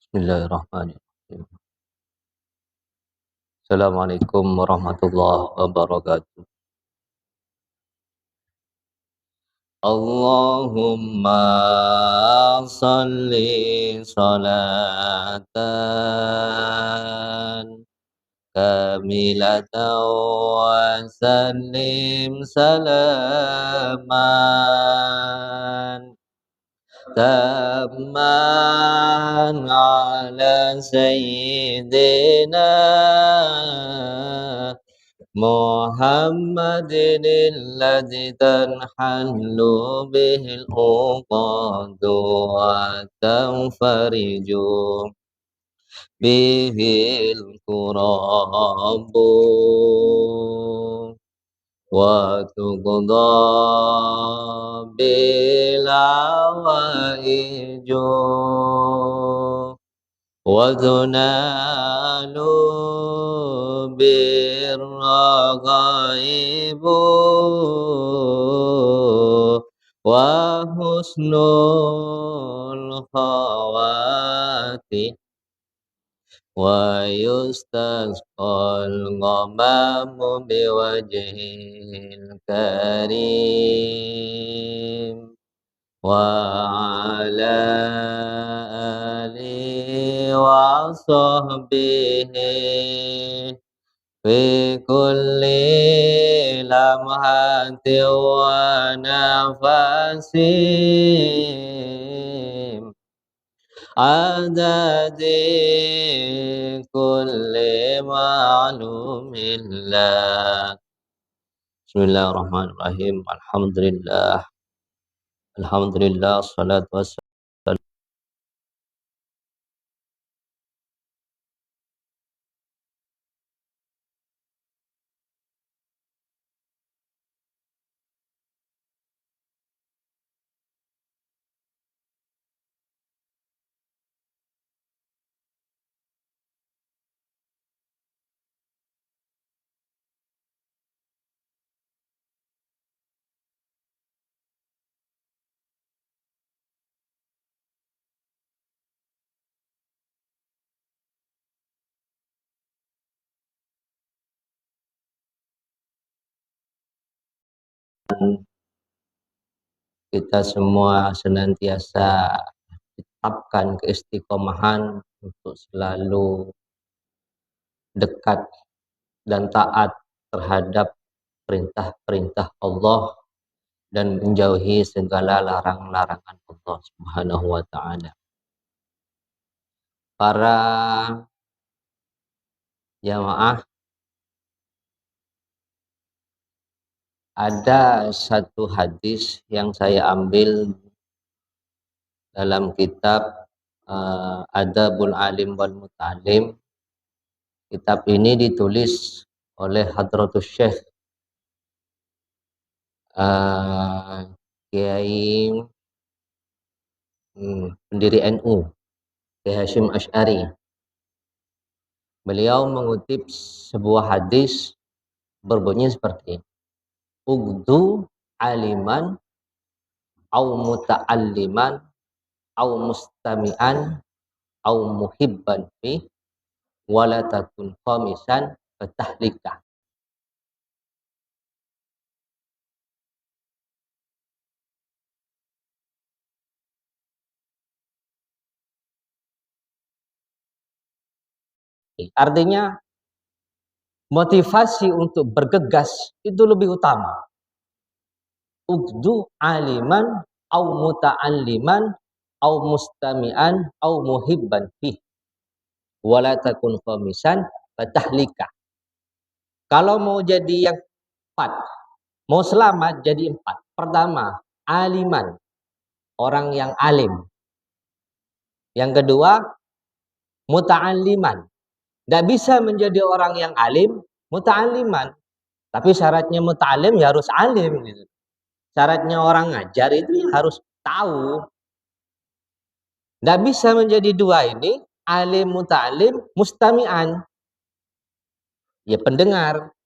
Bismillahirrahmanirrahim. Assalamualaikum warahmatullahi wabarakatuh. Allahumma salli salatan kamilatan wa sallim salaman tamman ala sayyidina Muhammadin alladzi tanhallu bihil uqadu wa tanfariju bihil kurabu wa tuqda bil awaiju wa tunalu birragaibu wa husnul khawati wa yustasqal ghamamu biwajhil karim wa ala alihi wa sahbihi fi kulli lamhati wa nafasim adadi kulli ma'lumillah. Bismillahirrahmanirrahim. Alhamdulillah, salatu wassalam. Kita semua senantiasa tetapkan keistiqomahan untuk selalu dekat dan taat terhadap perintah-perintah Allah dan menjauhi segala larang-larangan Allah Subhanahu wa taala. Para jamaah, ada satu hadis yang saya ambil dalam kitab Adabul Alim wal Muta'alim. Kitab ini ditulis oleh Hadratus Syekh Kiai pendiri NU, Kiai Hasyim Asy'ari. Beliau mengutip sebuah hadis berbunyi seperti ini: Ugdu aliman au muta'alliman au mustami'an au muhibban fi wala takun khamisan fatahlika. Artinya motivasi untuk bergegas itu lebih utama. Ugdu aliman au muta'alliman au mustami'an au muhibban fi wala takun khamisan fatahlika. Kalau mau jadi yang 4, mau selamat jadi 4. Pertama, aliman, orang yang alim. Yang kedua, muta'alliman. Tidak bisa menjadi orang yang alim, muta'alliman. Tapi syaratnya muta'alim ya harus alim. Gitu. Syaratnya orang ngajar itu harus tahu. Tidak bisa menjadi dua ini, alim, muta'alim, mustami'an. Ya pendengar.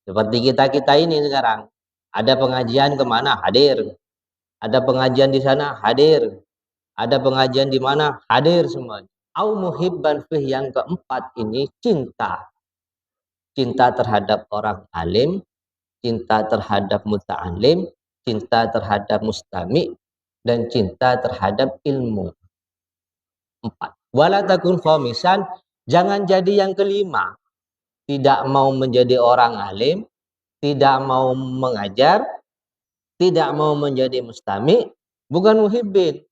Seperti kita ini sekarang. Ada pengajian kemana? Hadir. Ada pengajian di sana? Hadir. Ada pengajian di mana? Hadir semuanya. Au muhibban fih, yang keempat ini cinta. Cinta terhadap orang alim, cinta terhadap muta'alim, cinta terhadap mustami, dan cinta terhadap ilmu. 4. Wala takun khamisan, jangan jadi yang kelima. Tidak mau menjadi orang alim, tidak mau mengajar, tidak mau menjadi mustami, bukan muhibbin.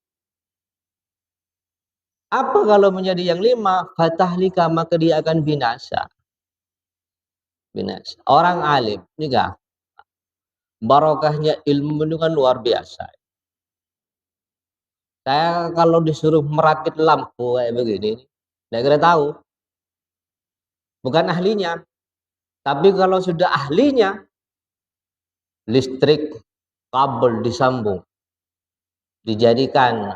Apa kalau menjadi yang lima? Fatahlika, maka dia akan binasa. Binasa. Orang alim, ini kan barokahnya ilmu itu kan luar biasa. Saya kalau disuruh merakit lampu kayak begini, saya kira tahu. Bukan ahlinya. Tapi kalau sudah ahlinya, listrik, kabel disambung, dijadikan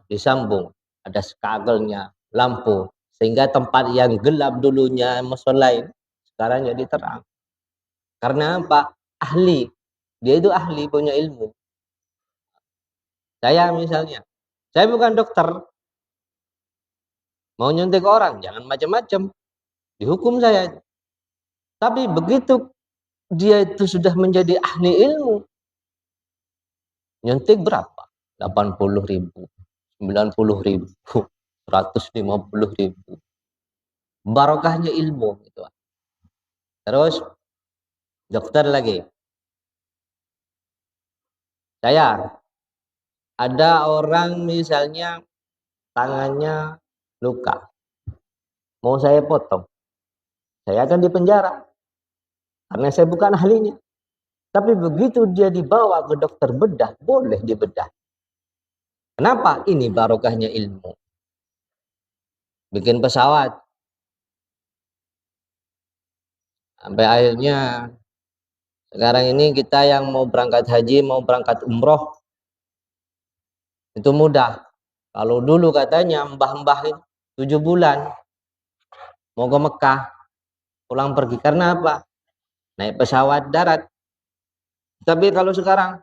disambung, ada skagelnya, lampu, sehingga tempat yang gelap dulunya musola sekarang jadi terang. Karena apa? Ahli. Dia itu ahli, punya ilmu. Saya misalnya, saya bukan dokter, mau nyuntik orang jangan macam-macam, dihukum saya. Tapi begitu dia itu sudah menjadi ahli ilmu, nyuntik berapa? 80.000, 90.000, 150.000. Barokahnya ilmu gitu. Terus dokter lagi. Saya ada orang misalnya tangannya luka, mau saya potong, saya akan dipenjara karena saya bukan ahlinya. Tapi begitu dia dibawa ke dokter bedah, boleh dibedah. Kenapa? Ini barokahnya ilmu. Bikin pesawat, sampai akhirnya sekarang ini kita yang mau berangkat haji, mau berangkat umroh, itu mudah. Kalau dulu katanya mbah-mbah 7 bulan mau ke Mekah, pulang pergi. Karena apa? Naik pesawat darat. Tapi kalau sekarang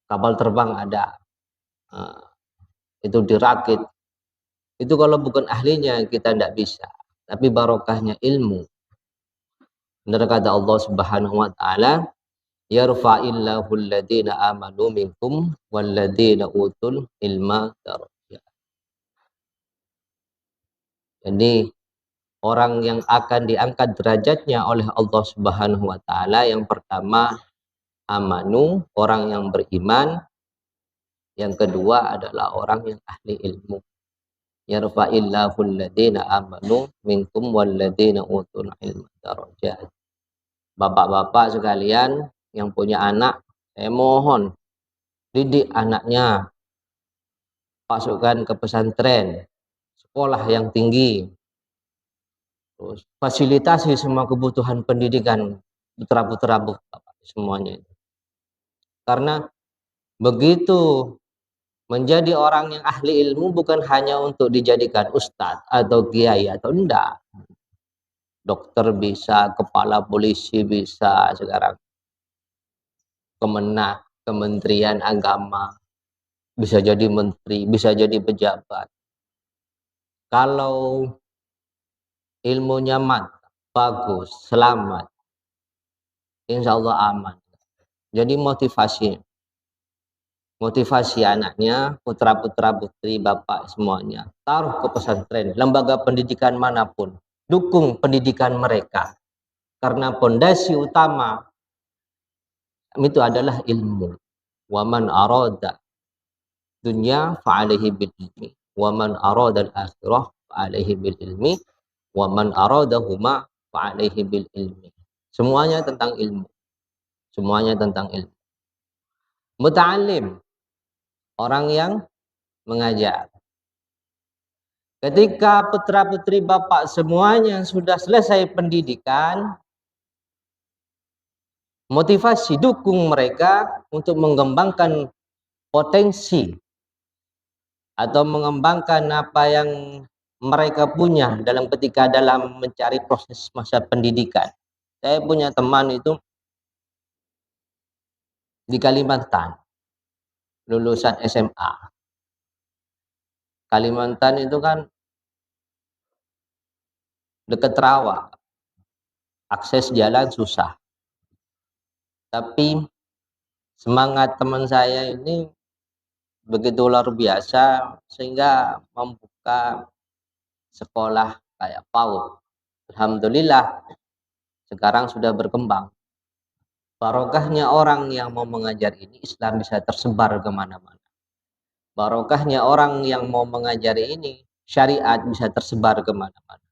kapal terbang ada, itu dirakit. Itu kalau bukan ahlinya kita tidak bisa. Tapi barokahnya ilmu. Benar kata Allah Subhanahu wa taala, yarfa'illahu alladhina amanu minkum walladhina utul ilma darajat. Jadi orang yang akan diangkat derajatnya oleh Allah Subhanahu wa taala yang pertama amanu, orang yang beriman. Yang kedua adalah orang yang ahli ilmu. Yarfa'illahu alladhina amanu minkum walladhina utul ilma darajat. Bapak-bapak sekalian yang punya anak, saya mohon didik anaknya, masukkan ke pesantren, sekolah yang tinggi, terus fasilitasi semua kebutuhan pendidikan putra-putra bapak semuanya. Karena begitu menjadi orang yang ahli ilmu bukan hanya untuk dijadikan ustadz atau kiai atau enggak. Dokter bisa, kepala polisi bisa sekarang. Kementerian agama, bisa jadi menteri, bisa jadi pejabat. Kalau ilmunya mantap, bagus, selamat, insya Allah aman. Jadi motivasi anaknya, putra-putra putri, bapak semuanya, taruh ke pesantren, lembaga pendidikan manapun, dukung pendidikan mereka. Karena pondasi utama itu adalah ilmu. Waman arada dunya fa'alaihi bil ilmi, waman arada al-akhirah fa'alaihi bil ilmi, waman aradahuma fa'alaihi bil ilmi. Semuanya tentang ilmu. Semuanya tentang ilmu. Muta'alim, orang yang mengajar. Ketika putra-putri bapak semuanya sudah selesai pendidikan, motivasi dukung mereka untuk mengembangkan potensi atau mengembangkan apa yang mereka punya ketika dalam mencari proses masa pendidikan. Saya punya teman itu di Kalimantan, lulusan SMA. Kalimantan itu kan dekat rawa, akses jalan susah. Tapi semangat teman saya ini begitu luar biasa sehingga membuka sekolah kayak PAUD. Alhamdulillah sekarang sudah berkembang. Barokahnya orang yang mau mengajar ini, Islam bisa tersebar kemana-mana. Barokahnya orang yang mau mengajari ini, syariat bisa tersebar kemana-mana.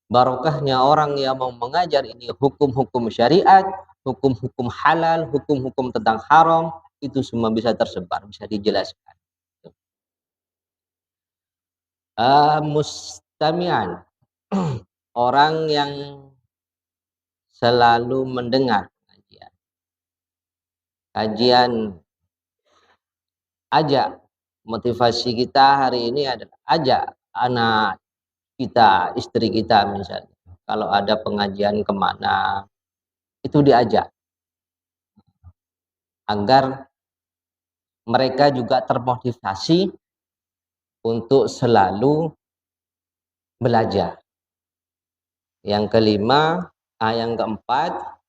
Barokahnya orang yang mau mengajar ini, hukum-hukum syariat, hukum-hukum halal, hukum-hukum tentang haram, itu semua bisa tersebar, bisa dijelaskan. Mustami'an, orang yang selalu mendengar kajian. Ajak, motivasi kita hari ini adalah ajak anak kita, istri kita misalnya, kalau ada pengajian kemana, itu diajak agar mereka juga termotivasi untuk selalu belajar. Yang kelima, yang keempat,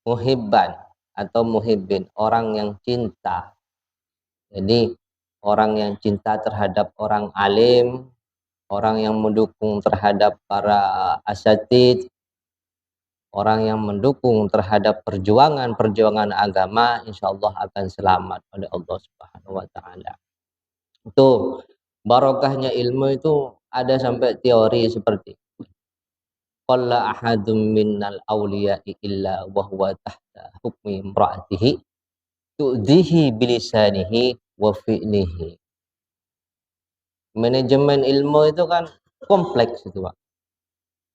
muhibban atau muhibbin, orang yang cinta. Jadi orang yang cinta terhadap orang alim, orang yang mendukung terhadap para asatidz, orang yang mendukung terhadap perjuangan agama, insya Allah akan selamat oleh Allah Subhanahu wa Ta'ala. Itu barokahnya ilmu itu ada sampai teori seperti qalla ahadum minnal awliya'i illa wa huwa tahta hukmi imra'atihi tu'dihi bilisanihi wa fi'lihi. Manajemen ilmu itu kan kompleks itu, Pak.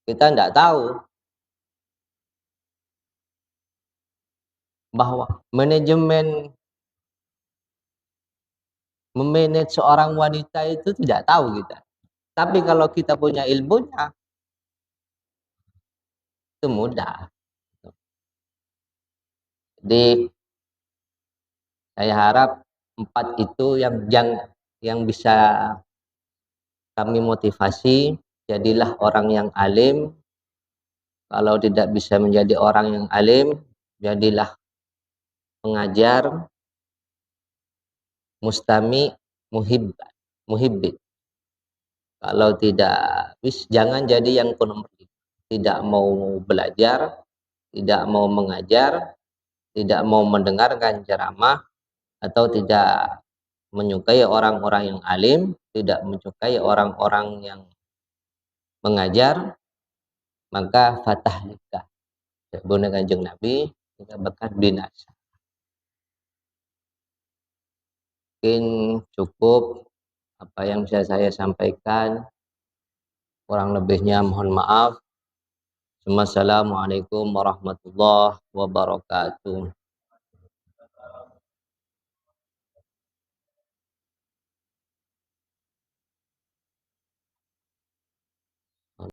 Kita tidak tahu bahwa memanage seorang wanita itu tidak tahu kita. Tapi kalau kita punya ilmunya, itu mudah. Jadi saya harap 4 itu yang bisa kami motivasi. Jadilah orang yang alim. Kalau tidak bisa menjadi orang yang alim, jadilah pengajar, mustami, muhibbin. Kalau tidak jangan jadi yang penuh, tidak mau belajar, tidak mau mengajar, tidak mau mendengarkan ceramah, atau tidak menyukai orang-orang yang alim, tidak menyukai orang-orang yang mengajar, maka fatahlika. Sabda Kanjeng Nabi, kita bakal binasa. Mungkin cukup apa yang bisa saya sampaikan. Kurang lebihnya mohon maaf. Assalamualaikum warahmatullahi wabarakatuh.